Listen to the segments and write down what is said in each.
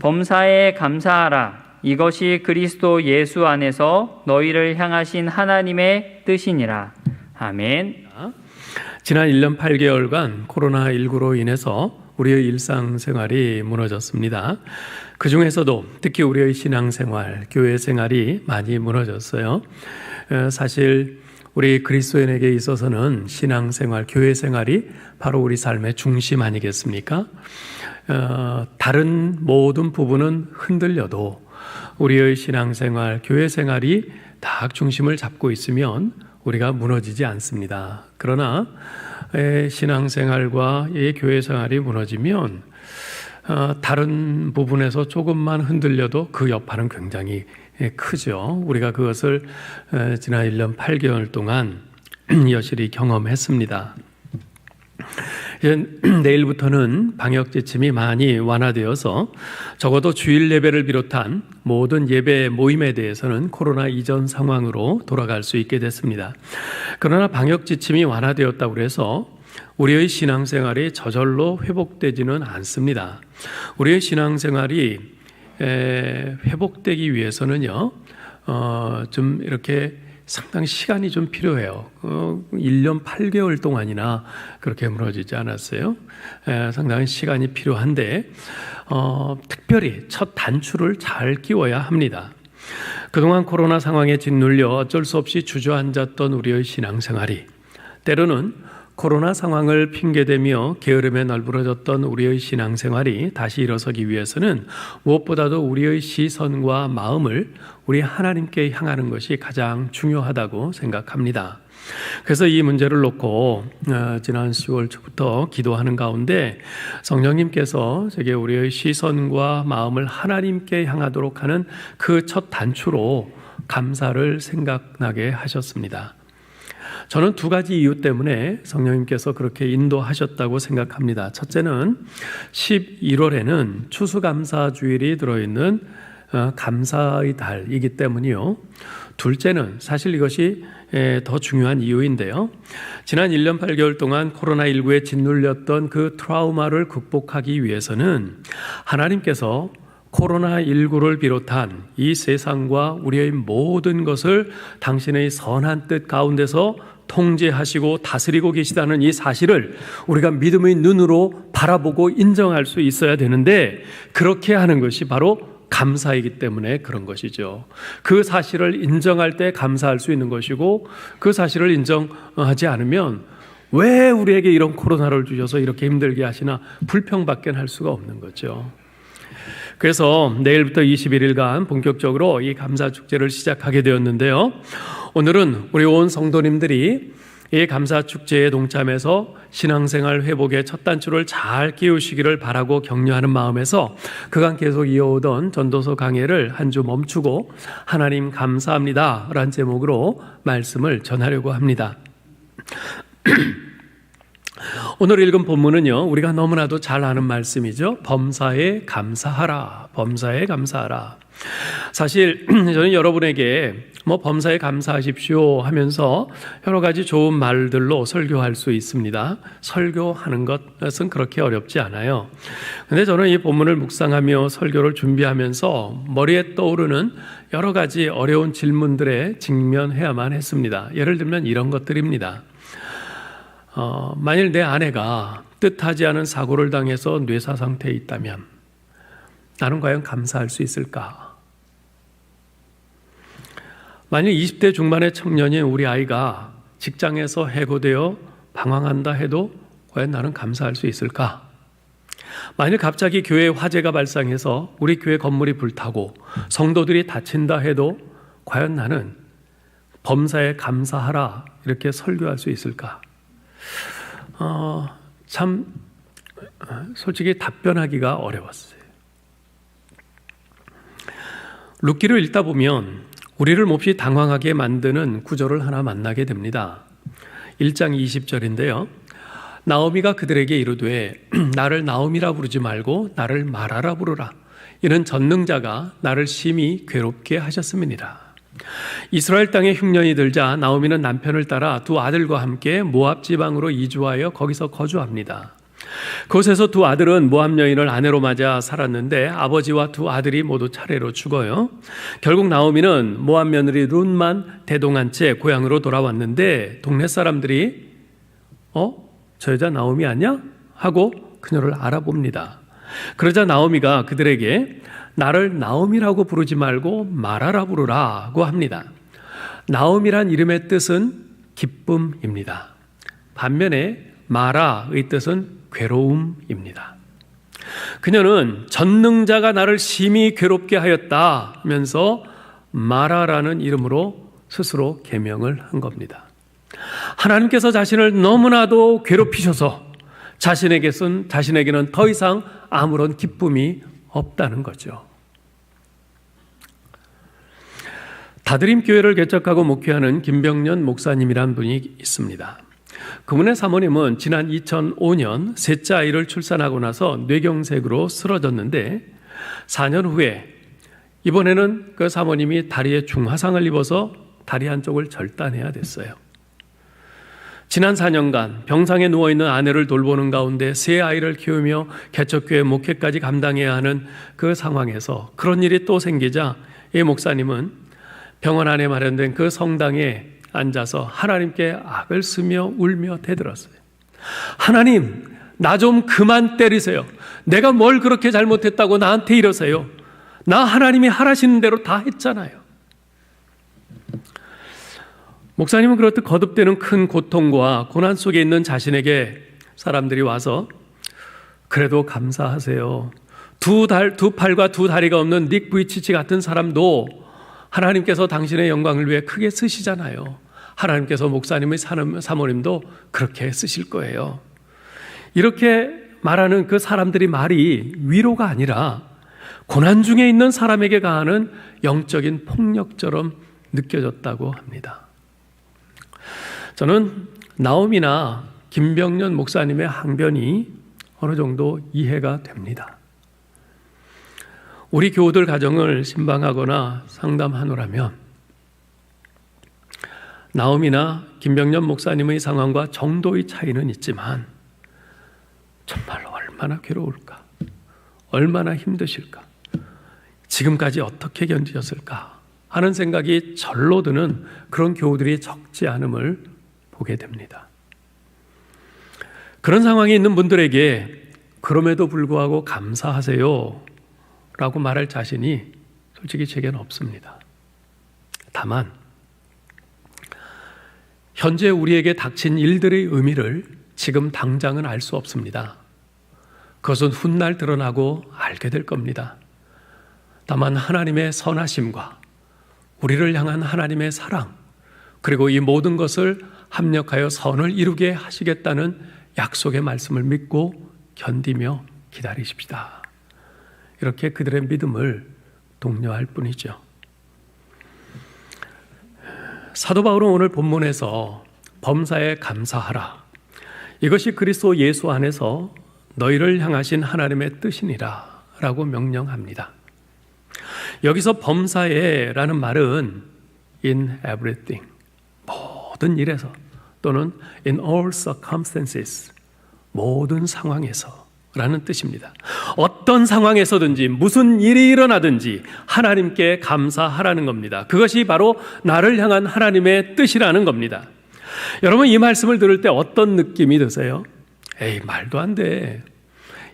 범사에 감사하라. 이것이 그리스도 예수 안에서 너희를 향하신 하나님의 뜻이니라. 아멘. 지난 1년 8개월간 코로나19로 인해서 우리의 일상생활이 무너졌습니다. 그 중에서도 특히 우리의 신앙생활, 교회생활이 많이 무너졌어요. 사실 우리 그리스도인에게 있어서는 신앙생활, 교회생활이 바로 우리 삶의 중심 아니겠습니까? 다른 모든 부분은 흔들려도 우리의 신앙생활, 교회생활이 딱 중심을 잡고 있으면 우리가 무너지지 않습니다. 그러나 신앙생활과 교회생활이 무너지면 다른 부분에서 조금만 흔들려도 그 여파는 굉장히 크죠. 우리가 그것을 지난 1년 8개월 동안 여실히 경험했습니다. 이제 내일부터는 방역 지침이 많이 완화되어서 적어도 주일 예배를 비롯한 모든 예배 모임에 대해서는 코로나 이전 상황으로 돌아갈 수 있게 됐습니다. 그러나 방역 지침이 완화되었다고 해서 우리의 신앙생활이 저절로 회복되지는 않습니다. 우리의 신앙생활이 회복되기 위해서는요, 좀 이렇게 상당히 시간이 좀 필요해요. 1년 8개월 동안이나 그렇게 무너지지 않았어요. 상당히 시간이 필요한데 특별히 첫 단추를 잘 끼워야 합니다. 그동안 코로나 상황에 짓눌려 어쩔 수 없이 주저앉았던 우리의 신앙생활이 때로는 코로나 상황을 핑계대며 게으름에 널브러졌던 우리의 신앙생활이 다시 일어서기 위해서는 무엇보다도 우리의 시선과 마음을 우리 하나님께 향하는 것이 가장 중요하다고 생각합니다. 그래서 이 문제를 놓고 지난 10월 초부터 기도하는 가운데 성령님께서 제게 우리의 시선과 마음을 하나님께 향하도록 하는 그 첫 단추로 감사를 생각나게 하셨습니다. 저는 두 가지 이유 때문에 성령님께서 그렇게 인도하셨다고 생각합니다. 첫째는 11월에는 추수감사주일이 들어있는 감사의 달이기 때문이요. 둘째는 사실 이것이 더 중요한 이유인데요. 지난 1년 8개월 동안 코로나19에 짓눌렸던 그 트라우마를 극복하기 위해서는 하나님께서 코로나19를 비롯한 이 세상과 우리의 모든 것을 당신의 선한 뜻 가운데서 통제하시고 다스리고 계시다는 이 사실을 우리가 믿음의 눈으로 바라보고 인정할 수 있어야 되는데 그렇게 하는 것이 바로 감사이기 때문에 그런 것이죠. 그 사실을 인정할 때 감사할 수 있는 것이고 그 사실을 인정하지 않으면 왜 우리에게 이런 코로나를 주셔서 이렇게 힘들게 하시나 불평밖에 할 수가 없는 거죠. 그래서 내일부터 21일간 본격적으로 이 감사축제를 시작하게 되었는데요. 오늘은 우리 온 성도님들이 이 감사축제에 동참해서 신앙생활 회복의 첫 단추를 잘 끼우시기를 바라고 격려하는 마음에서 그간 계속 이어오던 전도서 강해를 한 주 멈추고 하나님 감사합니다 라는 제목으로 말씀을 전하려고 합니다. 오늘 읽은 본문은요, 우리가 너무나도 잘 아는 말씀이죠. 범사에 감사하라. 범사에 감사하라. 사실 저는 여러분에게 범사에 감사하십시오 하면서 여러 가지 좋은 말들로 설교할 수 있습니다. 설교하는 것은 그렇게 어렵지 않아요. 근데 저는 이 본문을 묵상하며 설교를 준비하면서 머리에 떠오르는 여러 가지 어려운 질문들에 직면해야만 했습니다. 예를 들면 이런 것들입니다. 만일 내 아내가 뜻하지 않은 사고를 당해서 뇌사 상태에 있다면 나는 과연 감사할 수 있을까? 만일 20대 중반의 청년인 우리 아이가 직장에서 해고되어 방황한다 해도 과연 나는 감사할 수 있을까? 만일 갑자기 교회에 화재가 발생해서 우리 교회 건물이 불타고 성도들이 다친다 해도 과연 나는 범사에 감사하라 이렇게 설교할 수 있을까? 참 솔직히 답변하기가 어려웠어요. 룻기를 읽다 보면 우리를 몹시 당황하게 만드는 구절을 하나 만나게 됩니다. 1장 20절인데요. 나오미가 그들에게 이르되 나를 나오미라 부르지 말고 나를 마라라 부르라. 이는 전능자가 나를 심히 괴롭게 하셨음이니라. 이스라엘 땅에 흉년이 들자 나오미는 남편을 따라 두 아들과 함께 모압 지방으로 이주하여 거기서 거주합니다. 그곳에서 두 아들은 모압 여인을 아내로 맞아 살았는데 아버지와 두 아들이 모두 차례로 죽어요. 결국 나오미는 모압 며느리 룻만 대동한 채 고향으로 돌아왔는데 동네 사람들이 저 여자 나오미 아니야? 하고 그녀를 알아봅니다. 그러자 나오미가 그들에게 나를 나오미라고 부르지 말고 마라라 부르라고 합니다. 나오미란 이름의 뜻은 기쁨입니다. 반면에 마라의 뜻은 괴로움입니다. 그녀는 전능자가 나를 심히 괴롭게 하였다 하면서 마라라는 이름으로 스스로 계명을 한 겁니다. 하나님께서 자신을 너무나도 괴롭히셔서 자신에게는 더 이상 아무런 기쁨이 없다는 거죠. 다드림 교회를 개척하고 목회하는 김병년 목사님이란 분이 있습니다. 그분의 사모님은 지난 2005년 셋째 아이를 출산하고 나서 뇌경색으로 쓰러졌는데 4년 후에 이번에는 그 사모님이 다리에 중화상을 입어서 다리 한쪽을 절단해야 됐어요. 지난 4년간 병상에 누워있는 아내를 돌보는 가운데 세 아이를 키우며 개척교회 목회까지 감당해야 하는 그 상황에서 그런 일이 또 생기자 이 목사님은 병원 안에 마련된 그 성당에 앉아서 하나님께 악을 쓰며 울며 대들었어요. 하나님, 나 좀 그만 때리세요. 내가 뭘 그렇게 잘못했다고 나한테 이러세요. 나 하나님이 하라시는 대로 다 했잖아요. 목사님은 그렇듯 거듭되는 큰 고통과 고난 속에 있는 자신에게 사람들이 와서 그래도 감사하세요. 두 팔과 두 다리가 없는 닉 부이치치 같은 사람도 하나님께서 당신의 영광을 위해 크게 쓰시잖아요. 하나님께서 목사님의 사모님도 그렇게 쓰실 거예요. 이렇게 말하는 그 사람들이 말이 위로가 아니라 고난 중에 있는 사람에게 가하는 영적인 폭력처럼 느껴졌다고 합니다. 저는 나오미나 김병년 목사님의 항변이 어느 정도 이해가 됩니다. 우리 교우들 가정을 신방하거나 상담하노라면 나오미나 김병년 목사님의 상황과 정도의 차이는 있지만 정말 얼마나 괴로울까, 얼마나 힘드실까, 지금까지 어떻게 견디셨을까 하는 생각이 절로 드는 그런 교우들이 적지 않음을 보게 됩니다. 그런 상황에 있는 분들에게 그럼에도 불구하고 감사하세요 라고 말할 자신이 솔직히 제게는 없습니다. 다만 현재 우리에게 닥친 일들의 의미를 지금 당장은 알 수 없습니다. 그것은 훗날 드러나고 알게 될 겁니다. 다만 하나님의 선하심과 우리를 향한 하나님의 사랑, 그리고 이 모든 것을 합력하여 선을 이루게 하시겠다는 약속의 말씀을 믿고 견디며 기다리십시다. 이렇게 그들의 믿음을 독려할 뿐이죠. 사도 바울은 오늘 본문에서 범사에 감사하라, 이것이 그리스도 예수 안에서 너희를 향하신 하나님의 뜻이니라 라고 명령합니다. 여기서 범사에 라는 말은 in everything, 모든 일에서, 또는 in all circumstances, 모든 상황에서 라는 뜻입니다. 어떤 상황에서든지 무슨 일이 일어나든지 하나님께 감사하라는 겁니다. 그것이 바로 나를 향한 하나님의 뜻이라는 겁니다. 여러분, 이 말씀을 들을 때 어떤 느낌이 드세요? 에이, 말도 안 돼.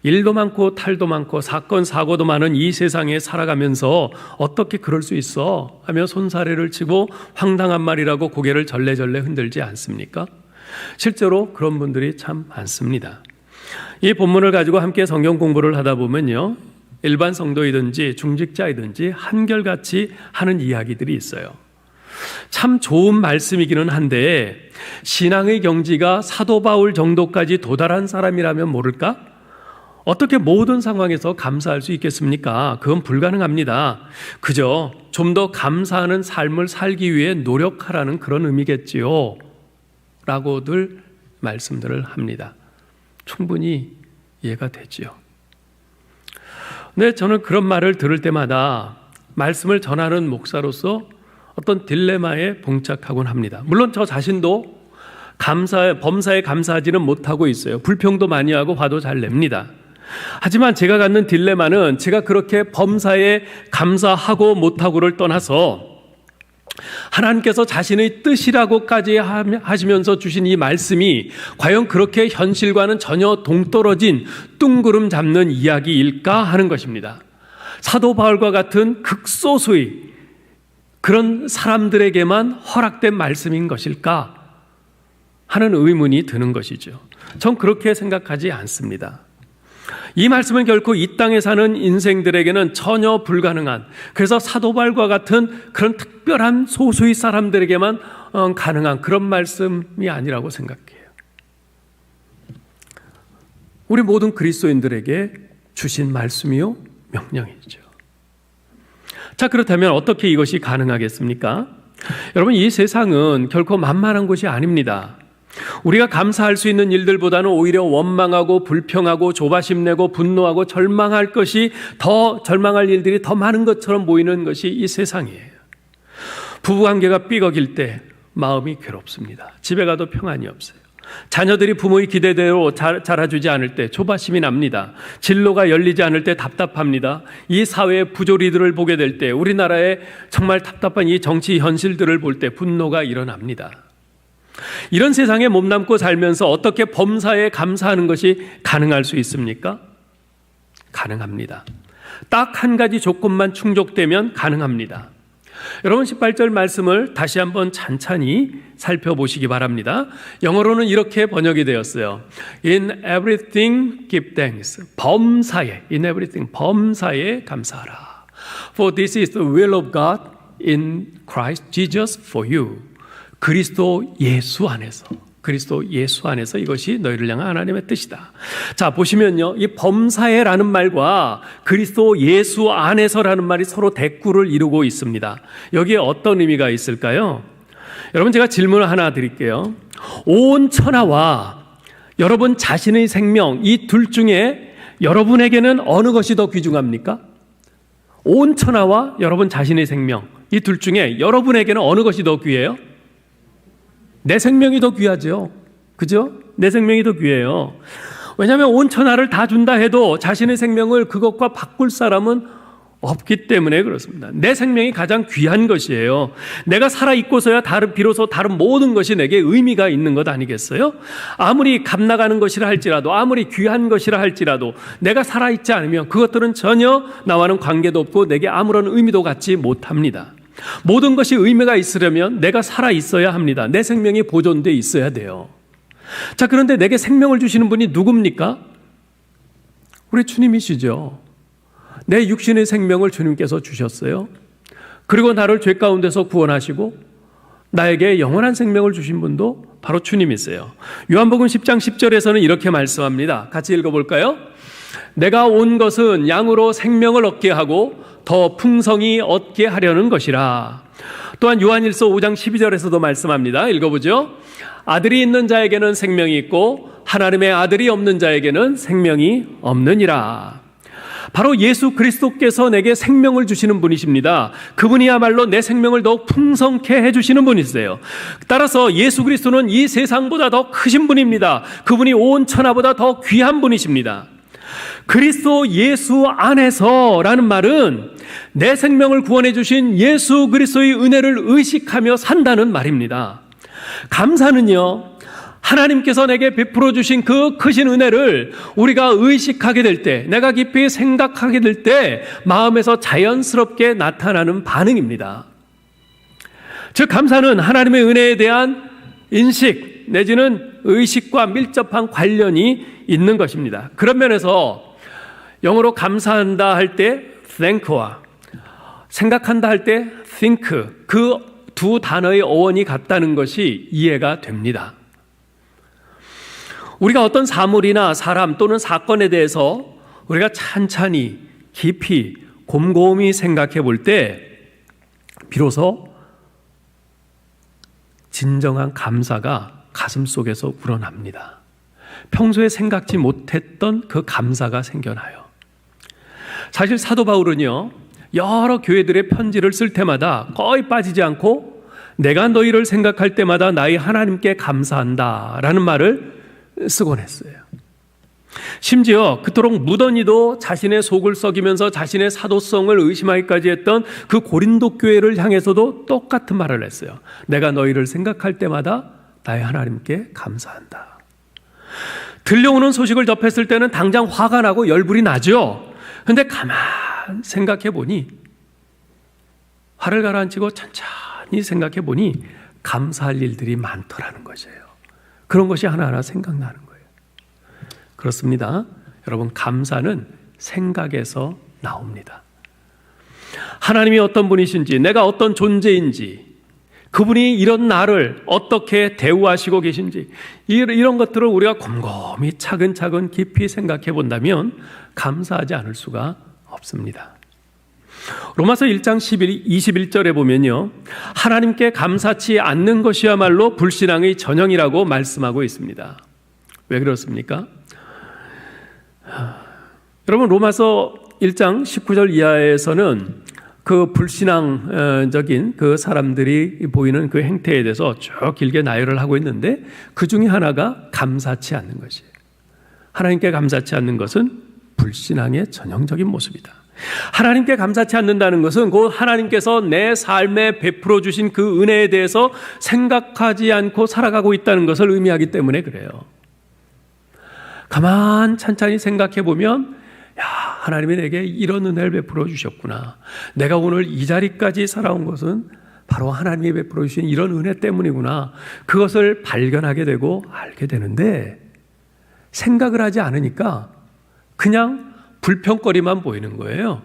일도 많고 탈도 많고 사건 사고도 많은 이 세상에 살아가면서 어떻게 그럴 수 있어? 하며 손사래를 치고 황당한 말이라고 고개를 절레절레 흔들지 않습니까? 실제로 그런 분들이 참 많습니다. 이 본문을 가지고 함께 성경 공부를 하다 보면요, 일반 성도이든지 중직자이든지 한결같이 하는 이야기들이 있어요. 참 좋은 말씀이기는 한데 신앙의 경지가 사도 바울 정도까지 도달한 사람이라면 모를까? 어떻게 모든 상황에서 감사할 수 있겠습니까? 그건 불가능합니다. 그저 좀 더 감사하는 삶을 살기 위해 노력하라는 그런 의미겠지요 라고들 말씀들을 합니다. 충분히 이해가 되지요. 네, 저는 그런 말을 들을 때마다 말씀을 전하는 목사로서 어떤 딜레마에 봉착하곤 합니다. 물론 저 자신도 범사에 감사하지는 못하고 있어요. 불평도 많이 하고 화도 잘 냅니다. 하지만 제가 갖는 딜레마는 제가 그렇게 범사에 감사하고 못하고를 떠나서 하나님께서 자신의 뜻이라고까지 하시면서 주신 이 말씀이 과연 그렇게 현실과는 전혀 동떨어진 뚱구름 잡는 이야기일까 하는 것입니다. 사도 바울과 같은 극소수의 그런 사람들에게만 허락된 말씀인 것일까 하는 의문이 드는 것이죠. 전 그렇게 생각하지 않습니다. 이 말씀은 결코 이 땅에 사는 인생들에게는 전혀 불가능한, 그래서 사도 바울과 같은 그런 특별한 소수의 사람들에게만 가능한 그런 말씀이 아니라고 생각해요. 우리 모든 그리스도인들에게 주신 말씀이요 명령이죠. 자, 그렇다면 어떻게 이것이 가능하겠습니까? 여러분, 이 세상은 결코 만만한 곳이 아닙니다. 우리가 감사할 수 있는 일들보다는 오히려 원망하고 불평하고 조바심 내고 분노하고 절망할 일들이 더 많은 것처럼 보이는 것이 이 세상이에요. 부부관계가 삐걱일 때 마음이 괴롭습니다. 집에 가도 평안이 없어요. 자녀들이 부모의 기대대로 자라주지 않을 때 조바심이 납니다. 진로가 열리지 않을 때 답답합니다. 이 사회의 부조리들을 보게 될 때, 우리나라의 정말 답답한 이 정치 현실들을 볼 때 분노가 일어납니다. 이런 세상에 몸담고 살면서 어떻게 범사에 감사하는 것이 가능할 수 있습니까? 가능합니다. 딱 한 가지 조건만 충족되면 가능합니다. 여러분, 18절 말씀을 다시 한번 찬찬히 살펴보시기 바랍니다. 영어로는 이렇게 번역이 되었어요. In everything give thanks. in everything, 범사에 감사하라. For this is the will of God in Christ Jesus for you. 그리스도 예수 안에서 이것이 너희를 향한 하나님의 뜻이다. 자, 보시면요, 이 범사에라는 말과 그리스도 예수 안에서라는 말이 서로 대꾸를 이루고 있습니다. 여기에 어떤 의미가 있을까요? 여러분, 제가 질문을 하나 드릴게요. 온 천하와 여러분 자신의 생명, 이 둘 중에 여러분에게는 어느 것이 더 귀중합니까? 온 천하와 여러분 자신의 생명, 이 둘 중에 여러분에게는 어느 것이 더 귀해요? 내 생명이 더 귀하죠. 그죠? 내 생명이 더 귀해요. 왜냐하면 온 천하를 다 준다 해도 자신의 생명을 그것과 바꿀 사람은 없기 때문에 그렇습니다. 내 생명이 가장 귀한 것이에요. 내가 살아있고서야 비로소 다른 모든 것이 내게 의미가 있는 것 아니겠어요? 아무리 값나가는 것이라 할지라도, 아무리 귀한 것이라 할지라도 내가 살아있지 않으면 그것들은 전혀 나와는 관계도 없고 내게 아무런 의미도 갖지 못합니다. 모든 것이 의미가 있으려면 내가 살아 있어야 합니다. 내 생명이 보존되어 있어야 돼요. 자, 그런데 내게 생명을 주시는 분이 누굽니까? 우리 주님이시죠. 내 육신의 생명을 주님께서 주셨어요. 그리고 나를 죄 가운데서 구원하시고 나에게 영원한 생명을 주신 분도 바로 주님이세요. 요한복음 10장 10절에서는 이렇게 말씀합니다. 같이 읽어볼까요? 내가 온 것은 양으로 생명을 얻게 하고 더 풍성히 얻게 하려는 것이라. 또한 요한일서 5장 12절에서도 말씀합니다. 읽어보죠. 아들이 있는 자에게는 생명이 있고 하나님의 아들이 없는 자에게는 생명이 없느니라. 바로 예수 그리스도께서 내게 생명을 주시는 분이십니다. 그분이야말로 내 생명을 더욱 풍성케 해주시는 분이세요. 따라서 예수 그리스도는 이 세상보다 더 크신 분입니다. 그분이 온 천하보다 더 귀한 분이십니다. 그리스도 예수 안에서라는 말은 내 생명을 구원해 주신 예수 그리스도의 은혜를 의식하며 산다는 말입니다. 감사는요, 하나님께서 내게 베풀어 주신 그 크신 은혜를 우리가 의식하게 될 때, 내가 깊이 생각하게 될 때 마음에서 자연스럽게 나타나는 반응입니다. 즉, 감사는 하나님의 은혜에 대한 인식 내지는 의식과 밀접한 관련이 있는 것입니다. 그런 면에서 영어로 감사한다 할 때 thank와 생각한다 할 때 think, 그 두 단어의 어원이 같다는 것이 이해가 됩니다. 우리가 어떤 사물이나 사람 또는 사건에 대해서 우리가 찬찬히 깊이 곰곰이 생각해 볼 때 비로소 진정한 감사가 가슴 속에서 우러납니다. 평소에 생각지 못했던 그 감사가 생겨나요. 사실 사도 바울은요, 여러 교회들의 편지를 쓸 때마다 거의 빠지지 않고 내가 너희를 생각할 때마다 나의 하나님께 감사한다 라는 말을 쓰곤 했어요. 심지어 그토록 무던히도 자신의 속을 썩이면서 자신의 사도성을 의심하기까지 했던 그 고린도 교회를 향해서도 똑같은 말을 했어요. 내가 너희를 생각할 때마다 나의 하나님께 감사한다. 들려오는 소식을 접했을 때는 당장 화가 나고 열불이 나죠. 그런데 가만 생각해 보니, 화를 가라앉히고 천천히 생각해 보니 감사할 일들이 많더라는 것이에요. 그런 것이 하나하나 생각나는 거예요. 그렇습니다. 여러분, 감사는 생각에서 나옵니다. 하나님이 어떤 분이신지, 내가 어떤 존재인지, 그분이 이런 나를 어떻게 대우하시고 계신지, 이런 것들을 우리가 곰곰이 차근차근 깊이 생각해 본다면 감사하지 않을 수가 없습니다. 로마서 1장 21절에 보면요, 하나님께 감사치 않는 것이야말로 불신앙의 전형이라고 말씀하고 있습니다. 왜 그렇습니까? 여러분, 로마서 1장 19절 이하에서는 그 불신앙적인 그 사람들이 보이는 그 행태에 대해서 쭉 길게 나열을 하고 있는데, 그 중에 하나가 감사치 않는 것이에요. 하나님께 감사치 않는 것은 불신앙의 전형적인 모습이다. 하나님께 감사치 않는다는 것은 곧 하나님께서 내 삶에 베풀어 주신 그 은혜에 대해서 생각하지 않고 살아가고 있다는 것을 의미하기 때문에 그래요. 가만 찬찬히 생각해 보면, 야, 하나님이 내게 이런 은혜를 베풀어 주셨구나. 내가 오늘 이 자리까지 살아온 것은 바로 하나님이 베풀어 주신 이런 은혜 때문이구나. 그것을 발견하게 되고 알게 되는데, 생각을 하지 않으니까 그냥 불평거리만 보이는 거예요.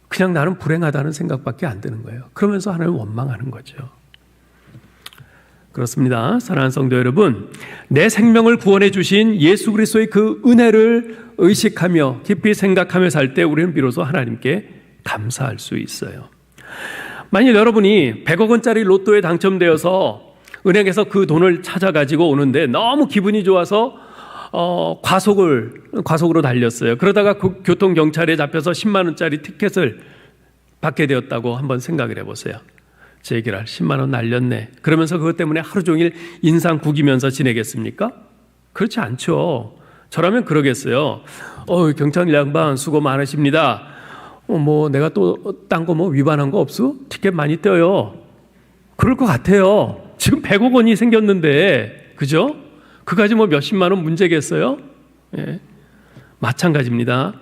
그냥 나는 불행하다는 생각밖에 안 드는 거예요. 그러면서 하나님을 원망하는 거죠. 그렇습니다. 사랑하는 성도 여러분, 내 생명을 구원해 주신 예수 그리스도의 그 은혜를 의식하며 깊이 생각하며 살 때 우리는 비로소 하나님께 감사할 수 있어요. 만일 여러분이 100억 원짜리 로또에 당첨되어서 은행에서 그 돈을 찾아가지고 오는데 너무 기분이 좋아서 과속으로 달렸어요. 그러다가 교통경찰에 잡혀서 10만 원짜리 티켓을 받게 되었다고 한번 생각을 해보세요. 제기랄 10만 원 날렸네. 그러면서 그것 때문에 하루 종일 인상 구기면서 지내겠습니까? 그렇지 않죠. 저라면 그러겠어요. 경찰 양반 수고 많으십니다. 내가 또 딴 거 위반한 거 없어? 티켓 많이 떼어요. 그럴 것 같아요. 지금 100억 원이 생겼는데, 그죠? 그까지 몇십만 원 문제겠어요? 예. 마찬가지입니다.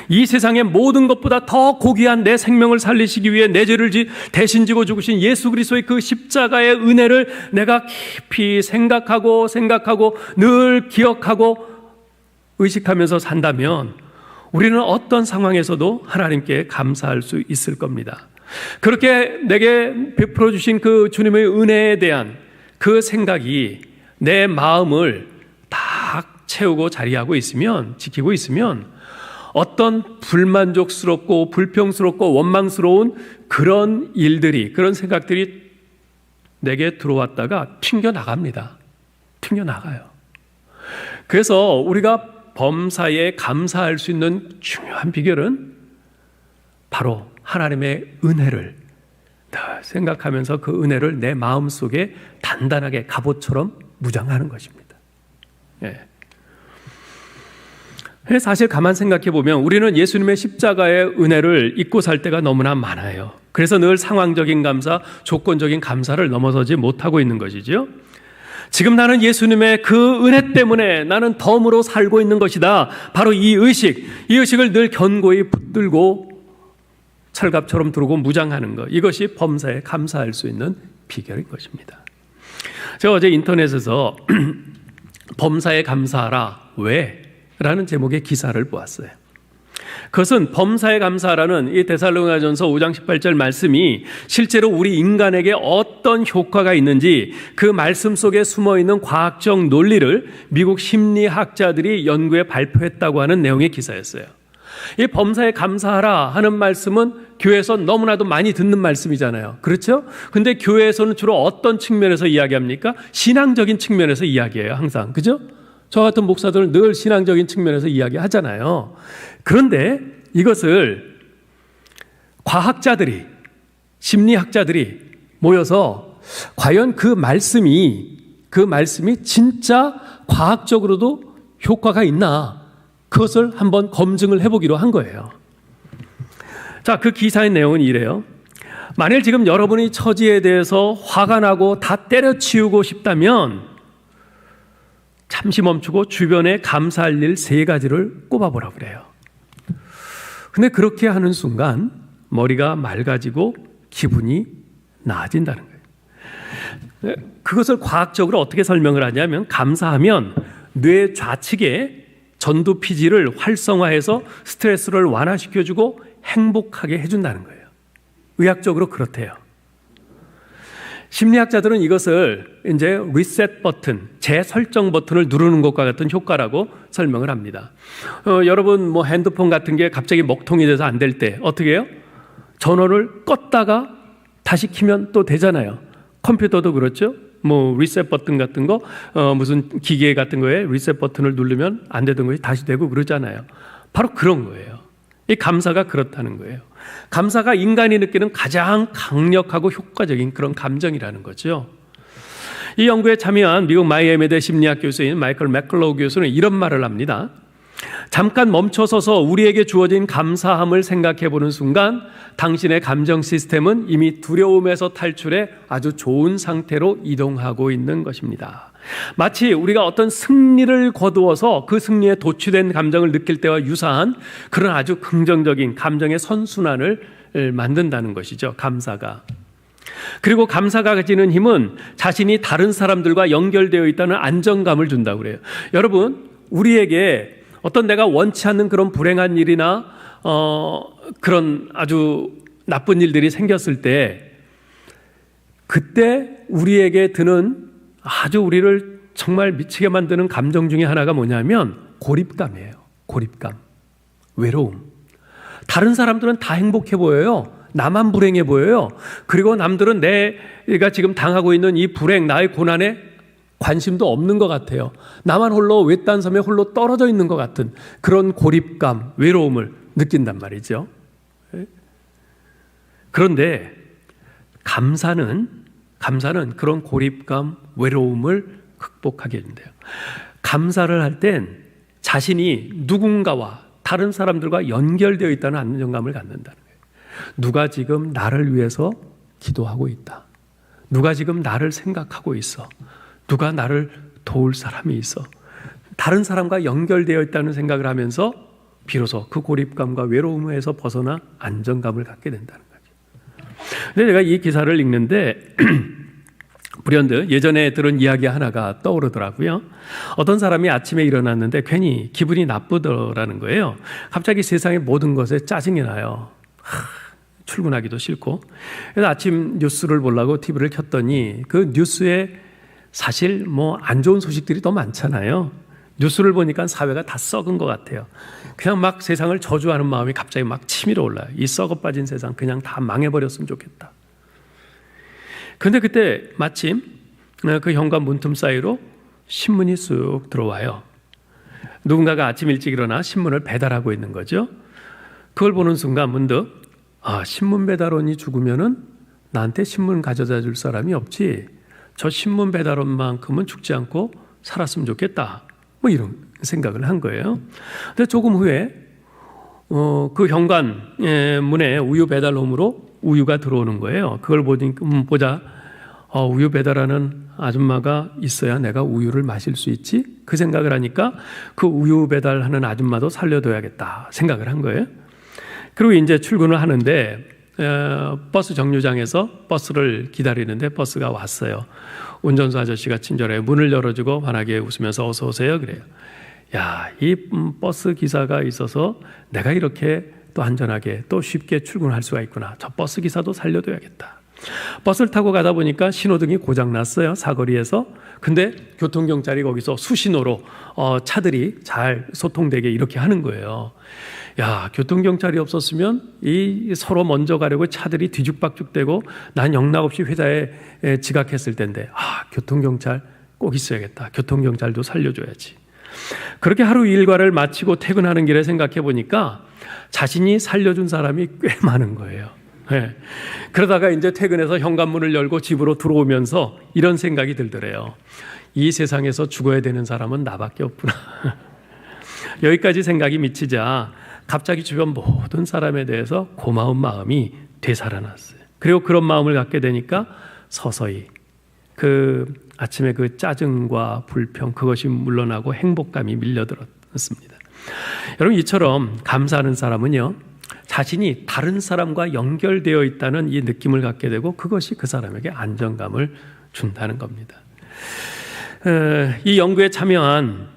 이 세상의 모든 것보다 더 고귀한 내 생명을 살리시기 위해 내 죄를 대신 지고 죽으신 예수 그리스도의 그 십자가의 은혜를 내가 깊이 생각하고 늘 기억하고 의식하면서 산다면 우리는 어떤 상황에서도 하나님께 감사할 수 있을 겁니다. 그렇게 내게 베풀어 주신 그 주님의 은혜에 대한 그 생각이 내 마음을 딱 채우고 자리하고 있으면, 지키고 있으면 어떤 불만족스럽고 불평스럽고 원망스러운 그런 일들이, 그런 생각들이 내게 들어왔다가 튕겨나갑니다. 튕겨나가요. 그래서 우리가 범사에 감사할 수 있는 중요한 비결은 바로 하나님의 은혜를 생각하면서 그 은혜를 내 마음속에 단단하게 갑옷처럼 무장하는 것입니다. 예. 사실 가만 생각해 보면 우리는 예수님의 십자가의 은혜를 잊고 살 때가 너무나 많아요. 그래서 늘 상황적인 감사, 조건적인 감사를 넘어서지 못하고 있는 것이죠. 지금 나는 예수님의 그 은혜 때문에 나는 덤으로 살고 있는 것이다. 바로 이 의식을 늘 견고히 붙들고 철갑처럼 두르고 무장하는 것, 이것이 범사에 감사할 수 있는 비결인 것입니다. 제가 어제 인터넷에서 범사에 감사하라, 왜? 라는 제목의 기사를 보았어요. 그것은 범사에 감사하라는 이 데살로니가전서 5장 18절 말씀이 실제로 우리 인간에게 어떤 효과가 있는지 그 말씀 속에 숨어있는 과학적 논리를 미국 심리학자들이 연구해 발표했다고 하는 내용의 기사였어요. 이 범사에 감사하라 하는 말씀은 교회에서 너무나도 많이 듣는 말씀이잖아요. 그렇죠? 근데 교회에서는 주로 어떤 측면에서 이야기합니까? 신앙적인 측면에서 이야기해요, 항상. 그죠? 저 같은 목사들은 늘 신앙적인 측면에서 이야기하잖아요. 그런데 이것을 과학자들이, 심리학자들이 모여서 과연 그 말씀이 진짜 과학적으로도 효과가 있나, 그것을 한번 검증을 해보기로 한 거예요. 자, 그 기사의 내용은 이래요. 만일 지금 여러분이 처지에 대해서 화가 나고 다 때려치우고 싶다면 잠시 멈추고 주변에 감사할 일 3가지를 꼽아보라고 그래요. 근데 그렇게 하는 순간 머리가 맑아지고 기분이 나아진다는 거예요. 그것을 과학적으로 어떻게 설명을 하냐면, 감사하면 뇌 좌측에 전두피질을 활성화해서 스트레스를 완화시켜주고 행복하게 해준다는 거예요. 의학적으로 그렇대요. 심리학자들은 이것을 이제 리셋 버튼, 재설정 버튼을 누르는 것과 같은 효과라고 설명을 합니다. 여러분 뭐 핸드폰 같은 게 갑자기 먹통이 돼서 안 될 때 어떻게 해요? 전원을 껐다가 다시 켜면 또 되잖아요. 컴퓨터도 그렇죠. 뭐 리셋 버튼 같은 거, 무슨 기계 같은 거에 리셋 버튼을 누르면 안 되던 것이 다시 되고 그러잖아요. 바로 그런 거예요. 이 감사가 그렇다는 거예요. 감사가 인간이 느끼는 가장 강력하고 효과적인 그런 감정이라는 거죠. 이 연구에 참여한 미국 마이애미대 심리학 교수인 마이클 맥클로우 교수는 이런 말을 합니다. 잠깐 멈춰서서 우리에게 주어진 감사함을 생각해 보는 순간 당신의 감정 시스템은 이미 두려움에서 탈출해 아주 좋은 상태로 이동하고 있는 것입니다. 마치 우리가 어떤 승리를 거두어서 그 승리에 도취된 감정을 느낄 때와 유사한 그런 아주 긍정적인 감정의 선순환을 만든다는 것이죠. 감사가. 그리고 감사가 가지는 힘은 자신이 다른 사람들과 연결되어 있다는 안정감을 준다고 그래요. 여러분, 우리에게 어떤 내가 원치 않는 그런 불행한 일이나 그런 아주 나쁜 일들이 생겼을 때, 그때 우리에게 드는 아주 우리를 정말 미치게 만드는 감정 중에 하나가 뭐냐면 고립감이에요. 고립감, 외로움. 다른 사람들은 다 행복해 보여요. 나만 불행해 보여요. 그리고 남들은 내가 지금 당하고 있는 이 불행, 나의 고난에 관심도 없는 것 같아요. 나만 홀로 외딴 섬에 홀로 떨어져 있는 것 같은 그런 고립감, 외로움을 느낀단 말이죠. 그런데 감사는 그런 고립감, 외로움을 극복하게 된대요. 감사를 할 땐 자신이 누군가와 다른 사람들과 연결되어 있다는 안정감을 갖는다는 거예요. 누가 지금 나를 위해서 기도하고 있다. 누가 지금 나를 생각하고 있어. 누가 나를 도울 사람이 있어. 다른 사람과 연결되어 있다는 생각을 하면서 비로소 그 고립감과 외로움에서 벗어나 안정감을 갖게 된다는 거죠. 근데 제가 이 기사를 읽는데 불현듯 예전에 들은 이야기 하나가 떠오르더라고요. 어떤 사람이 아침에 일어났는데 괜히 기분이 나쁘더라는 거예요. 갑자기 세상의 모든 것에 짜증이 나요. 출근하기도 싫고. 그래서 아침 뉴스를 보려고 TV를 켰더니 그 뉴스에 사실 뭐 안 좋은 소식들이 더 많잖아요. 뉴스를 보니까 사회가 다 썩은 것 같아요. 그냥 막 세상을 저주하는 마음이 갑자기 막 치밀어 올라요. 이 썩어 빠진 세상 그냥 다 망해버렸으면 좋겠다. 그런데 그때 마침 그 현관 문틈 사이로 신문이 쑥 들어와요. 누군가가 아침 일찍 일어나 신문을 배달하고 있는 거죠. 그걸 보는 순간 문득 신문 배달원이 죽으면은 나한테 신문 가져다 줄 사람이 없지. 저 신문 배달원만큼은 죽지 않고 살았으면 좋겠다. 뭐 이런 생각을 한 거예요. 근데 조금 후에 그 현관 문에 우유 배달홈으로 우유가 들어오는 거예요. 그걸 보자 우유 배달하는 아줌마가 있어야 내가 우유를 마실 수 있지? 그 생각을 하니까 그 우유 배달하는 아줌마도 살려둬야겠다 생각을 한 거예요. 그리고 이제 출근을 하는데 버스 정류장에서 버스를 기다리는데 버스가 왔어요. 운전수 아저씨가 친절해 문을 열어주고 환하게 웃으면서 어서 오세요 그래요. 야, 이 버스 기사가 있어서 내가 이렇게 또 안전하게 또 쉽게 출근할 수가 있구나. 저 버스 기사도 살려둬야겠다. 버스를 타고 가다 보니까 신호등이 고장났어요. 사거리에서. 근데 교통경찰이 거기서 수신호로 차들이 잘 소통되게 이렇게 하는 거예요. 야, 교통경찰이 없었으면 이 서로 먼저 가려고 차들이 뒤죽박죽되고 난 영락없이 회사에 지각했을 텐데 교통경찰 꼭 있어야겠다. 교통경찰도 살려줘야지. 그렇게 하루 일과를 마치고 퇴근하는 길에 생각해 보니까 자신이 살려준 사람이 꽤 많은 거예요. 예. 그러다가 이제 퇴근해서 현관문을 열고 집으로 들어오면서 이런 생각이 들더래요. 이 세상에서 죽어야 되는 사람은 나밖에 없구나. 여기까지 생각이 미치자 갑자기 주변 모든 사람에 대해서 고마운 마음이 되살아났어요. 그리고 그런 마음을 갖게 되니까 서서히 그 아침에 그 짜증과 불평 그것이 물러나고 행복감이 밀려들었습니다. 여러분, 이처럼 감사하는 사람은요, 자신이 다른 사람과 연결되어 있다는 이 느낌을 갖게 되고 그것이 그 사람에게 안정감을 준다는 겁니다. 이 연구에 참여한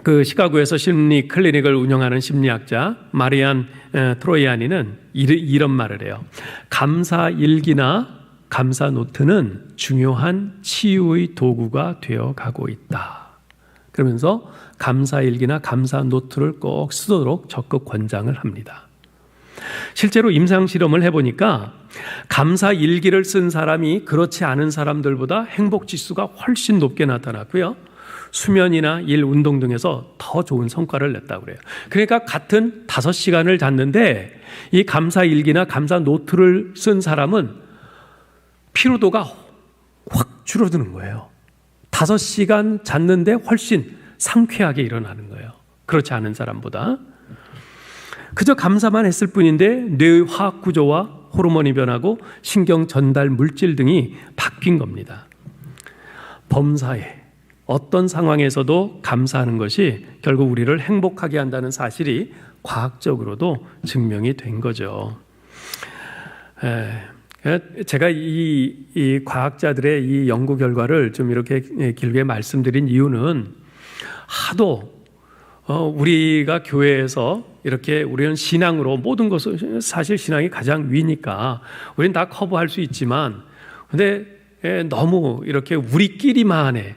그 시카고에서 심리 클리닉을 운영하는 심리학자 마리안 트로이아니는 이런 말을 해요. 감사 일기나 감사 노트는 중요한 치유의 도구가 되어 가고 있다. 그러면서 감사 일기나 감사 노트를 꼭 쓰도록 적극 권장을 합니다. 실제로 임상 실험을 해보니까 감사 일기를 쓴 사람이 그렇지 않은 사람들보다 행복 지수가 훨씬 높게 나타났고요. 수면이나 일, 운동 등에서 더 좋은 성과를 냈다고 그래요. 그러니까 같은 5시간을 잤는데 이 감사 일기나 감사 노트를 쓴 사람은 피로도가 확 줄어드는 거예요. 5시간 잤는데 훨씬 상쾌하게 일어나는 거예요. 그렇지 않은 사람보다. 그저 감사만 했을 뿐인데 뇌의 화학 구조와 호르몬이 변하고 신경 전달 물질 등이 바뀐 겁니다. 범사에 어떤 상황에서도 감사하는 것이 결국 우리를 행복하게 한다는 사실이 과학적으로도 증명이 된 거죠. 제가 이 과학자들의 이 연구 결과를 좀 이렇게 길게 말씀드린 이유는 하도 우리가 교회에서 이렇게 우리는 신앙으로 모든 것을 사실 신앙이 가장 위니까 우리는 다 커버할 수 있지만 근데 너무 이렇게 우리끼리만의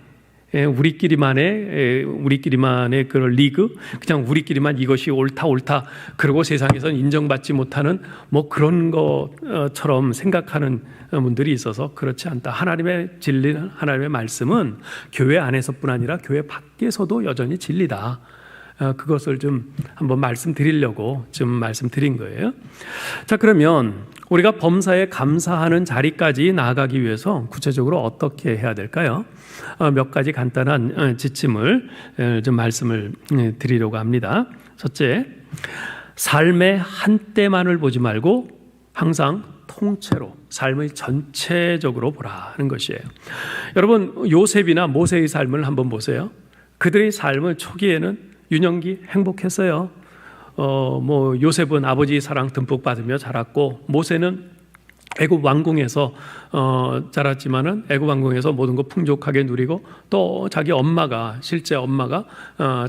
그런 리그, 그냥 우리끼리만 이것이 옳다 그리고 세상에서는 인정받지 못하는 뭐 그런 것처럼 생각하는 분들이 있어서 그렇지 않다. 하나님의 진리는, 하나님의 말씀은 교회 안에서뿐 아니라 교회 밖에서도 여전히 진리다. 그것을 좀 한번 말씀드리려고 좀 말씀드린 거예요. 자, 그러면 우리가 범사에 감사하는 자리까지 나아가기 위해서 구체적으로 어떻게 해야 될까요? 몇 가지 간단한 지침을 좀 말씀을 드리려고 합니다. 첫째, 삶의 한때만을 보지 말고 항상 통째로 삶의 전체적으로 보라는 것이에요. 여러분, 요셉이나 모세의 삶을 한번 보세요. 그들의 삶을 초기에는 유년기 행복했어요. 요셉은 아버지 사랑 듬뿍 받으며 자랐고 모세는 애굽 왕궁에서 자랐지만은 애굽 왕궁에서 모든 거 풍족하게 누리고 또 자기 엄마가 실제 엄마가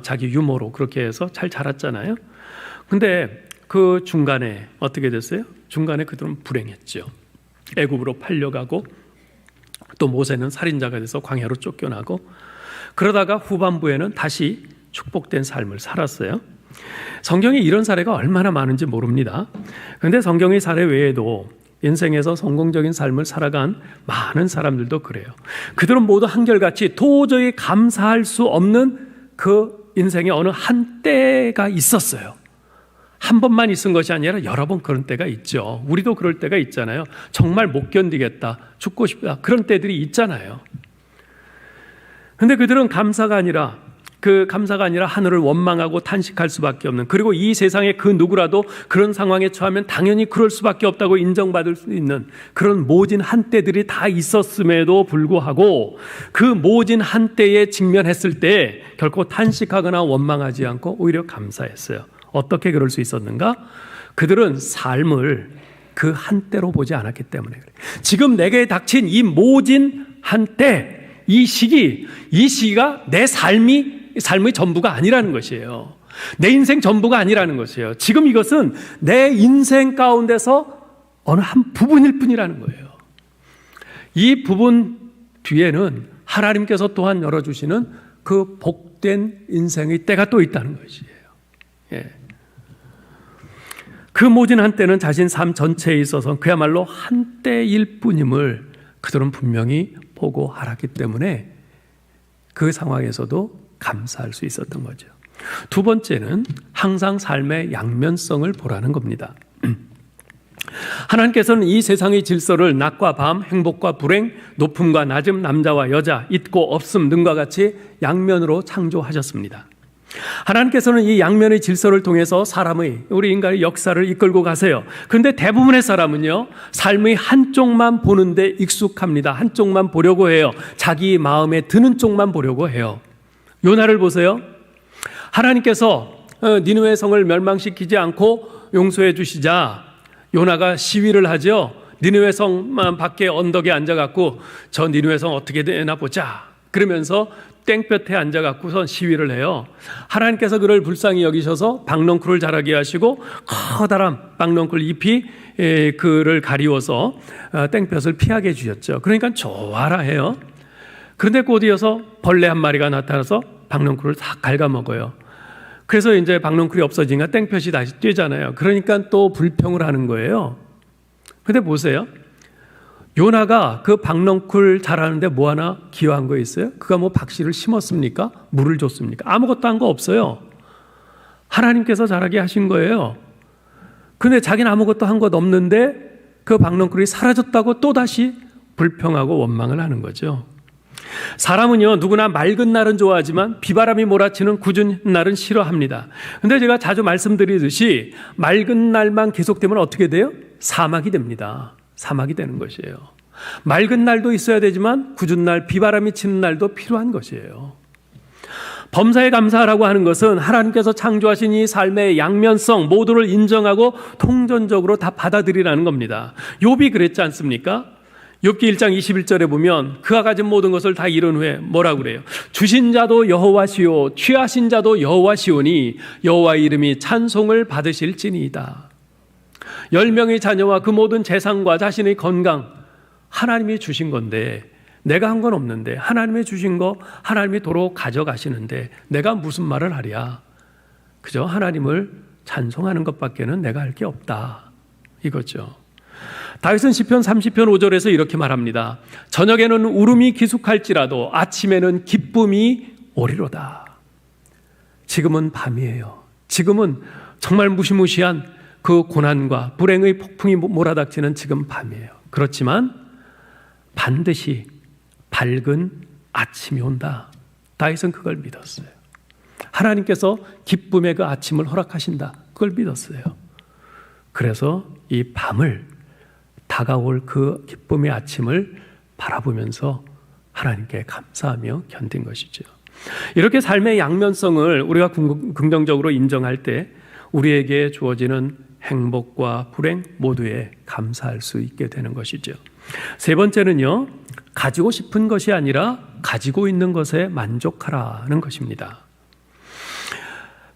자기 유모로 그렇게 해서 잘 자랐잖아요. 근데 그 중간에 어떻게 됐어요? 중간에 그들은 불행했죠. 애굽으로 팔려가고 또 모세는 살인자가 돼서 광야로 쫓겨나고 그러다가 후반부에는 다시 축복된 삶을 살았어요. 성경에 이런 사례가 얼마나 많은지 모릅니다. 그런데 성경의 사례 외에도 인생에서 성공적인 삶을 살아간 많은 사람들도 그래요. 그들은 모두 한결같이 도저히 감사할 수 없는 그 인생의 어느 한때가 있었어요. 한 번만 있은 것이 아니라 여러 번 그런 때가 있죠. 우리도 그럴 때가 있잖아요. 정말 못 견디겠다, 죽고 싶다, 그런 때들이 있잖아요. 그런데 그들은 감사가 아니라 하늘을 원망하고 탄식할 수밖에 없는, 그리고 이 세상에 그 누구라도 그런 상황에 처하면 당연히 그럴 수밖에 없다고 인정받을 수 있는 그런 모진 한때들이 다 있었음에도 불구하고 그 모진 한때에 직면했을 때 결코 탄식하거나 원망하지 않고 오히려 감사했어요. 어떻게 그럴 수 있었는가? 그들은 삶을 그 한때로 보지 않았기 때문에 그래요. 지금 내게 닥친 이 모진 한때, 이 시기가 내 삶의 전부가 아니라는 것이에요. 내 인생 전부가 아니라는 것이에요. 지금 이것은 내 인생 가운데서 어느 한 부분일 뿐이라는 거예요. 이 부분 뒤에는 하나님께서 또한 열어주시는 그 복된 인생의 때가 또 있다는 것이에요. 예. 그 모진 한때는 자신 삶 전체에 있어서 그야말로 한때일 뿐임을 그들은 분명히 보고 알았기 때문에 그 상황에서도 감사할 수 있었던 거죠. 두 번째는 항상 삶의 양면성을 보라는 겁니다. 하나님께서는 이 세상의 질서를 낮과 밤, 행복과 불행, 높음과 낮음, 남자와 여자, 있고 없음 등과 같이 양면으로 창조하셨습니다. 하나님께서는 이 양면의 질서를 통해서 우리 인간의 역사를 이끌고 가세요. 그런데 대부분의 사람은요, 삶의 한쪽만 보는데 익숙합니다. 한쪽만 보려고 해요. 자기 마음에 드는 쪽만 보려고 해요. 요나를 보세요. 하나님께서 니느웨 성을 멸망시키지 않고 용서해 주시자 요나가 시위를 하죠. 니느웨 성 밖에 언덕에 앉아갖고 저 니느웨 성 어떻게 되나 보자 그러면서 땡볕에 앉아갖고선 시위를 해요. 하나님께서 그를 불쌍히 여기셔서 박넝쿨을 자라게 하시고 커다란 박넝쿨 잎이 그를 가리워서 땡볕을 피하게 해주셨죠. 그러니까 좋아라 해요. 그런데 곧이어서 벌레 한 마리가 나타나서 박넝쿨을 다 갉아먹어요. 그래서 이제 박넝쿨이 없어지니까 땡볕이 다시 뛰잖아요. 그러니까 또 불평을 하는 거예요. 근데 보세요. 요나가 그 박넝쿨 자라는데 뭐 하나 기여한 거 있어요? 그가 뭐 박씨를 심었습니까? 물을 줬습니까? 아무것도 한 거 없어요. 하나님께서 자라게 하신 거예요. 근데 자기는 아무것도 한 것 없는데 그 박넝쿨이 사라졌다고 또다시 불평하고 원망을 하는 거죠. 사람은요, 누구나 맑은 날은 좋아하지만 비바람이 몰아치는 궂은 날은 싫어합니다. 근데 제가 자주 말씀드리듯이 맑은 날만 계속되면 어떻게 돼요? 사막이 됩니다. 사막이 되는 것이에요. 맑은 날도 있어야 되지만 궂은 날, 비바람이 치는 날도 필요한 것이에요. 범사에 감사하라고 하는 것은 하나님께서 창조하신 이 삶의 양면성 모두를 인정하고 통전적으로 다 받아들이라는 겁니다. 욥이 그랬지 않습니까? 욥기 1장 21절에 보면 그가 가진 모든 것을 다 이룬 후에 뭐라고 그래요? 주신 자도 여호와시오 취하신 자도 여호와시오니 여호와의 이름이 찬송을 받으실지니이다. 10명의 자녀와 그 모든 재산과 자신의 건강 하나님이 주신 건데 내가 한 건 없는데 하나님이 주신 거 하나님이 도로 가져가시는데 내가 무슨 말을 하랴. 그저 하나님을 찬송하는 것밖에는 내가 할 게 없다. 이거죠. 다윗은 시편 30편 5절에서 이렇게 말합니다. 저녁에는 울음이 기숙할지라도 아침에는 기쁨이 오리로다. 지금은 밤이에요. 지금은 정말 무시무시한 그 고난과 불행의 폭풍이 몰아닥치는 지금 밤이에요. 그렇지만 반드시 밝은 아침이 온다. 다윗은 그걸 믿었어요. 하나님께서 기쁨의 그 아침을 허락하신다. 그걸 믿었어요. 그래서 이 밤을 다가올 그 기쁨의 아침을 바라보면서 하나님께 감사하며 견딘 것이죠. 이렇게 삶의 양면성을 우리가 긍정적으로 인정할 때 우리에게 주어지는 행복과 불행 모두에 감사할 수 있게 되는 것이죠. 세 번째는요, 가지고 싶은 것이 아니라 가지고 있는 것에 만족하라는 것입니다.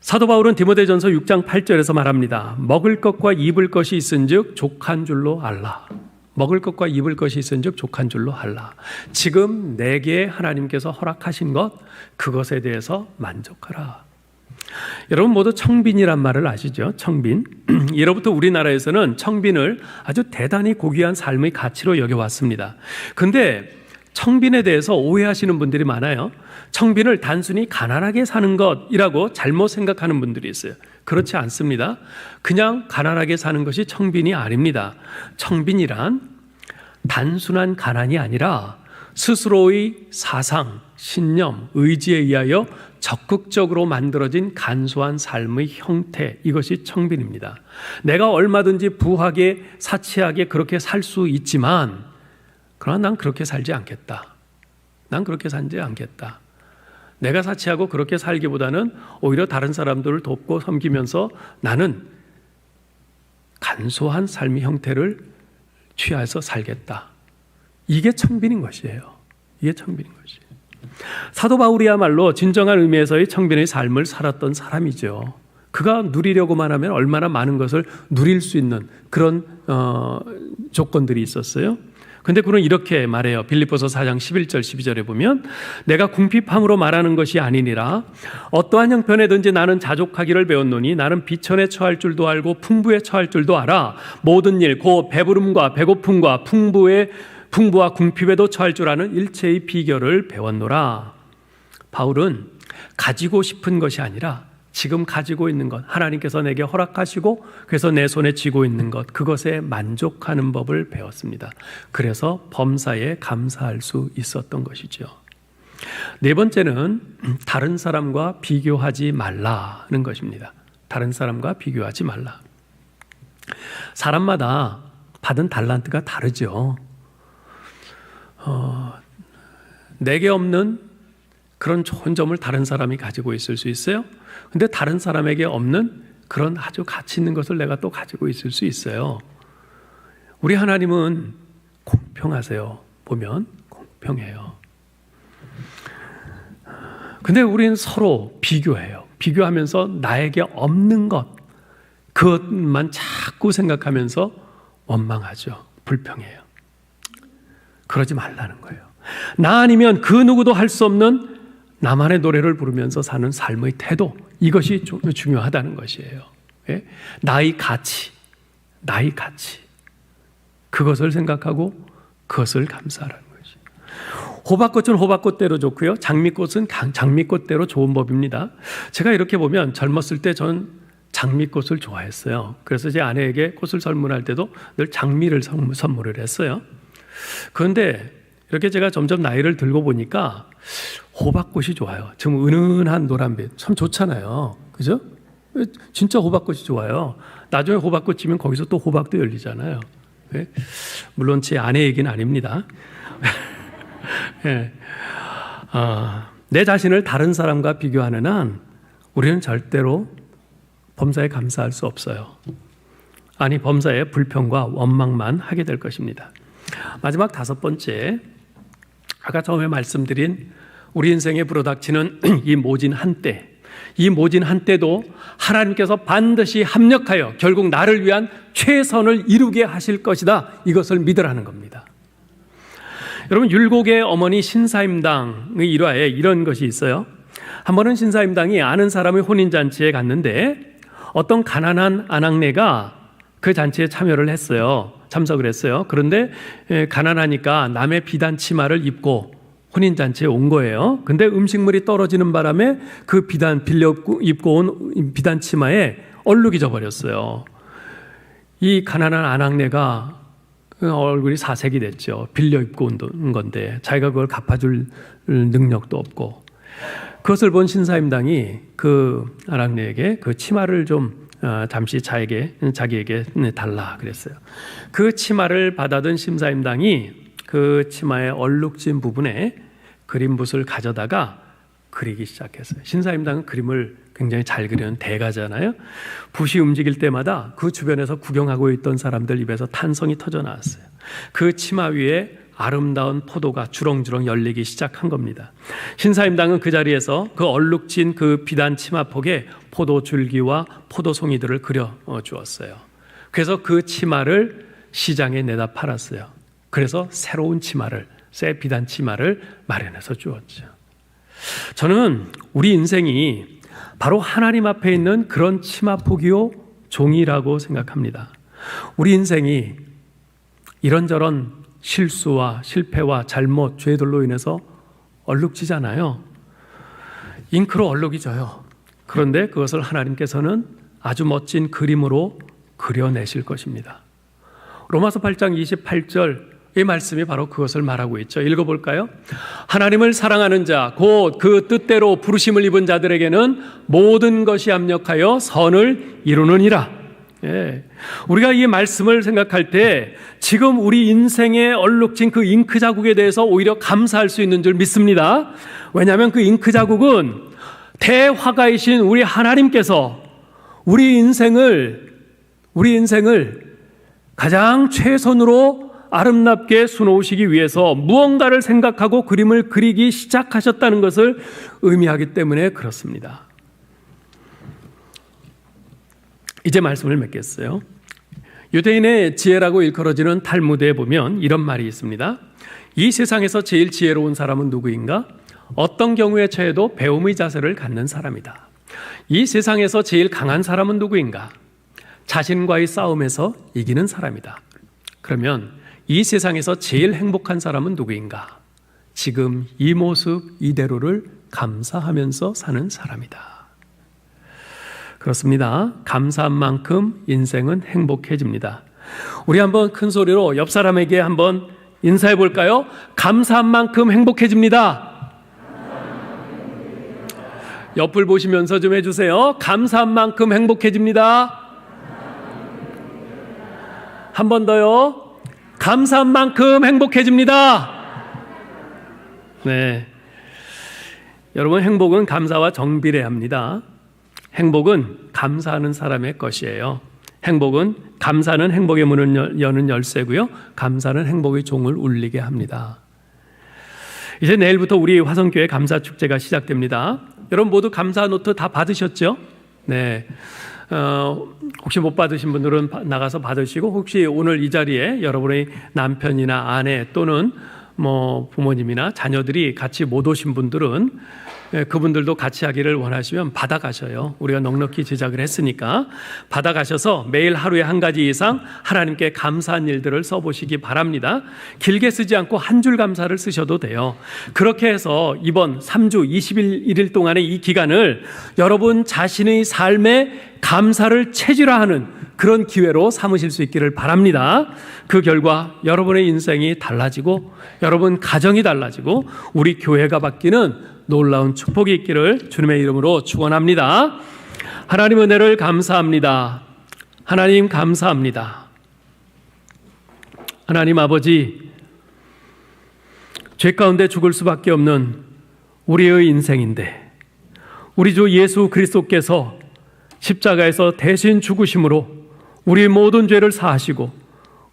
사도 바울은 디모데전서 6장 8절에서 말합니다. 먹을 것과 입을 것이 있은즉 족한 줄로 알라. 먹을 것과 입을 것이 있은즉 족한 줄로 알라. 지금 내게 하나님께서 허락하신 것 그것에 대해서 만족하라. 여러분 모두 청빈이란 말을 아시죠? 청빈. 예로부터 우리나라에서는 청빈을 아주 대단히 고귀한 삶의 가치로 여겨왔습니다. 그런데 청빈에 대해서 오해하시는 분들이 많아요. 청빈을 단순히 가난하게 사는 것이라고 잘못 생각하는 분들이 있어요. 그렇지 않습니다. 그냥 가난하게 사는 것이 청빈이 아닙니다. 청빈이란 단순한 가난이 아니라 스스로의 사상, 신념, 의지에 의하여 적극적으로 만들어진 간소한 삶의 형태, 이것이 청빈입니다. 내가 얼마든지 부하게 사치하게 그렇게 살 수 있지만 그러나 난 그렇게 살지 않겠다. 난 그렇게 살지 않겠다. 내가 사치하고 그렇게 살기보다는 오히려 다른 사람들을 돕고 섬기면서 나는 간소한 삶의 형태를 취해서 살겠다. 이게 청빈인 것이에요. 이게 청빈인 것이에요. 사도 바울이야말로 진정한 의미에서의 청빈의 삶을 살았던 사람이죠. 그가 누리려고만 하면 얼마나 많은 것을 누릴 수 있는 그런 조건들이 있었어요. 근데 그는 이렇게 말해요. 빌립보서 4장 11절 12절에 보면 내가 궁핍함으로 말하는 것이 아니니라 어떠한 형편에든지 나는 자족하기를 배웠노니 나는 비천에 처할 줄도 알고 풍부에 처할 줄도 알아 모든 일 곧 배부름과 배고픔과 풍부와 궁핍에도 처할 줄 아는 일체의 비결을 배웠노라. 바울은 가지고 싶은 것이 아니라 지금 가지고 있는 것, 하나님께서 내게 허락하시고 그래서 내 손에 쥐고 있는 것, 그것에 만족하는 법을 배웠습니다. 그래서 범사에 감사할 수 있었던 것이죠. 네 번째는 다른 사람과 비교하지 말라는 것입니다. 다른 사람과 비교하지 말라. 사람마다 받은 달란트가 다르죠. 내게 없는 그런 좋은 점을 다른 사람이 가지고 있을 수 있어요. 근데 다른 사람에게 없는 그런 아주 가치 있는 것을 내가 또 가지고 있을 수 있어요. 우리 하나님은 공평하세요. 보면 공평해요. 근데 우리는 서로 비교해요. 비교하면서 나에게 없는 것, 그것만 자꾸 생각하면서 원망하죠. 불평해요. 그러지 말라는 거예요. 나 아니면 그 누구도 할 수 없는 나만의 노래를 부르면서 사는 삶의 태도, 이것이 중요하다는 것이에요. 예? 나의 가치, 그것을 생각하고 그것을 감사하라는 것이. 호박꽃은 호박꽃대로 좋고요, 장미꽃은 장미꽃대로 좋은 법입니다. 제가 이렇게 보면 젊었을 때 전 장미꽃을 좋아했어요. 그래서 제 아내에게 꽃을 선물할 때도 늘 장미를 선물을 했어요. 그런데 이렇게 제가 점점 나이를 들고 보니까 호박꽃이 좋아요. 좀 은은한 노란빛 참 좋잖아요. 그죠? 진짜 호박꽃이 좋아요. 나중에 호박꽃 지면 거기서 또 호박도 열리잖아요. 네? 물론 제 아내 얘기는 아닙니다. 네. 내 자신을 다른 사람과 비교하는 한 우리는 절대로 범사에 감사할 수 없어요. 아니, 범사에 불평과 원망만 하게 될 것입니다. 마지막 다섯 번째, 아까 처음에 말씀드린 우리 인생에 불어닥치는 이 모진 한때, 이 모진 한때도 하나님께서 반드시 합력하여 결국 나를 위한 최선을 이루게 하실 것이다, 이것을 믿으라는 겁니다. 여러분, 율곡의 어머니 신사임당의 일화에 이런 것이 있어요. 한 번은 신사임당이 아는 사람의 혼인잔치에 갔는데 어떤 가난한 아낙네가 그 잔치에 참여를 했어요. 참석을 했어요. 그런데 가난하니까 남의 비단 치마를 입고 혼인잔치에 온 거예요. 근데 음식물이 떨어지는 바람에 그 빌려 입고 온 비단 치마에 얼룩이 져버렸어요. 이 가난한 아낙네가 얼굴이 사색이 됐죠. 빌려 입고 온 건데 자기가 그걸 갚아줄 능력도 없고. 그것을 본 신사임당이 그 아낙네에게 그 치마를 좀 잠시 자기에게 달라 그랬어요. 그 치마를 받아든 신사임당이 그 치마의 얼룩진 부분에 그림붓을 가져다가 그리기 시작했어요. 신사임당은 그림을 굉장히 잘 그리는 대가잖아요. 붓이 움직일 때마다 그 주변에서 구경하고 있던 사람들 입에서 탄성이 터져 나왔어요. 그 치마 위에 아름다운 포도가 주렁주렁 열리기 시작한 겁니다. 신사임당은 그 자리에서 그 얼룩진 그 비단 치마폭에 포도 줄기와 포도 송이들을 그려 주었어요. 그래서 그 치마를 시장에 내다 팔았어요. 그래서 새로운 치마를, 새 비단 치마를 마련해서 주었죠. 저는 우리 인생이 바로 하나님 앞에 있는 그런 치마폭이요 종이라고 생각합니다. 우리 인생이 이런저런 실수와 실패와 잘못, 죄들로 인해서 얼룩지잖아요. 잉크로 얼룩이 져요. 그런데 그것을 하나님께서는 아주 멋진 그림으로 그려내실 것입니다. 로마서 8장 28절의 말씀이 바로 그것을 말하고 있죠. 읽어볼까요? 하나님을 사랑하는 자, 곧 그 뜻대로 부르심을 입은 자들에게는 모든 것이 합력하여 선을 이루느니라. 예. 우리가 이 말씀을 생각할 때 지금 우리 인생에 얼룩진 그 잉크 자국에 대해서 오히려 감사할 수 있는 줄 믿습니다. 왜냐하면 그 잉크 자국은 대화가이신 우리 하나님께서 우리 인생을 가장 최선으로 아름답게 수놓으시기 위해서 무언가를 생각하고 그림을 그리기 시작하셨다는 것을 의미하기 때문에 그렇습니다. 이제 말씀을 맺겠어요. 유대인의 지혜라고 일컬어지는 탈무드에 보면 이런 말이 있습니다. 이 세상에서 제일 지혜로운 사람은 누구인가? 어떤 경우에 처해도 배움의 자세를 갖는 사람이다. 이 세상에서 제일 강한 사람은 누구인가? 자신과의 싸움에서 이기는 사람이다. 그러면 이 세상에서 제일 행복한 사람은 누구인가? 지금 이 모습 이대로를 감사하면서 사는 사람이다. 그렇습니다. 감사한 만큼 인생은 행복해집니다. 우리 한번 큰 소리로 옆 사람에게 한번 인사해 볼까요? 감사한 만큼 행복해집니다. 옆을 보시면서 좀 해주세요. 감사한 만큼 행복해집니다. 한 번 더요. 감사한 만큼 행복해집니다. 네. 여러분, 행복은 감사와 정비례합니다. 행복은 감사하는 사람의 것이에요. 행복은 감사는 행복의 문을 여는 열쇠고요. 감사는 행복의 종을 울리게 합니다. 이제 내일부터 우리 화성교회 감사축제가 시작됩니다. 여러분 모두 감사 노트 다 받으셨죠? 네. 혹시 못 받으신 분들은 나가서 받으시고, 혹시 오늘 이 자리에 여러분의 남편이나 아내 또는 부모님이나 자녀들이 같이 못 오신 분들은 그분들도 같이 하기를 원하시면 받아가셔요. 우리가 넉넉히 제작을 했으니까 받아가셔서 매일 하루에 한 가지 이상 하나님께 감사한 일들을 써보시기 바랍니다. 길게 쓰지 않고 한 줄 감사를 쓰셔도 돼요. 그렇게 해서 이번 3주 21일 동안의 이 기간을 여러분 자신의 삶에 감사를 체질화하는 그런 기회로 삼으실 수 있기를 바랍니다. 그 결과 여러분의 인생이 달라지고 여러분 가정이 달라지고 우리 교회가 바뀌는 놀라운 축복이 있기를 주님의 이름으로 축원합니다. 하나님 은혜를 감사합니다. 하나님 감사합니다. 하나님 아버지, 죄 가운데 죽을 수밖에 없는 우리의 인생인데 우리 주 예수 그리스도께서 십자가에서 대신 죽으심으로 우리의 모든 죄를 사하시고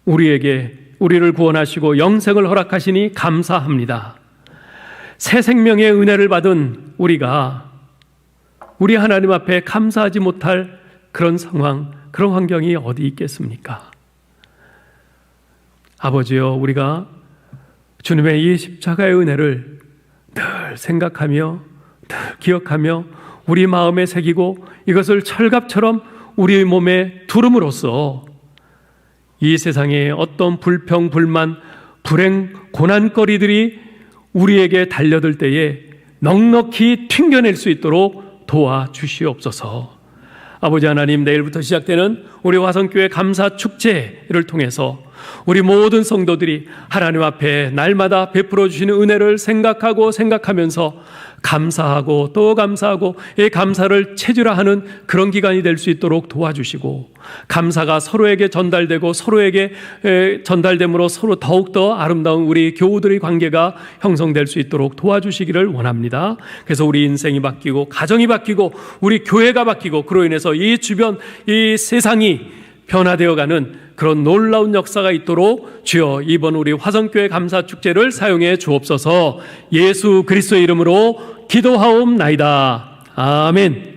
우리를 구원하시고 영생을 허락하시니 감사합니다. 새 생명의 은혜를 받은 우리가 우리 하나님 앞에 감사하지 못할 그런 상황, 그런 환경이 어디 있겠습니까? 아버지여, 우리가 주님의 이 십자가의 은혜를 늘 생각하며 늘 기억하며 우리 마음에 새기고 이것을 철갑처럼 우리의 몸에 두름으로써 이 세상에 어떤 불평, 불만, 불행, 고난거리들이 우리에게 달려들 때에 넉넉히 튕겨낼 수 있도록 도와주시옵소서. 아버지 하나님, 내일부터 시작되는 우리 화성교회 감사축제를 통해서 우리 모든 성도들이 하나님 앞에 날마다 베풀어 주시는 은혜를 생각하면서 감사하고 또 감사하고 이 감사를 체질화하는 그런 기간이 될 수 있도록 도와주시고, 감사가 서로에게 전달되고 서로에게 전달됨으로 서로 더욱더 아름다운 우리 교우들의 관계가 형성될 수 있도록 도와주시기를 원합니다. 그래서 우리 인생이 바뀌고 가정이 바뀌고 우리 교회가 바뀌고 그로 인해서 이 주변 이 세상이 변화되어가는 그런 놀라운 역사가 있도록 주여 이번 우리 화성교회 감사축제를 사용해 주옵소서. 예수 그리스도의 이름으로 기도하옵나이다. 아멘.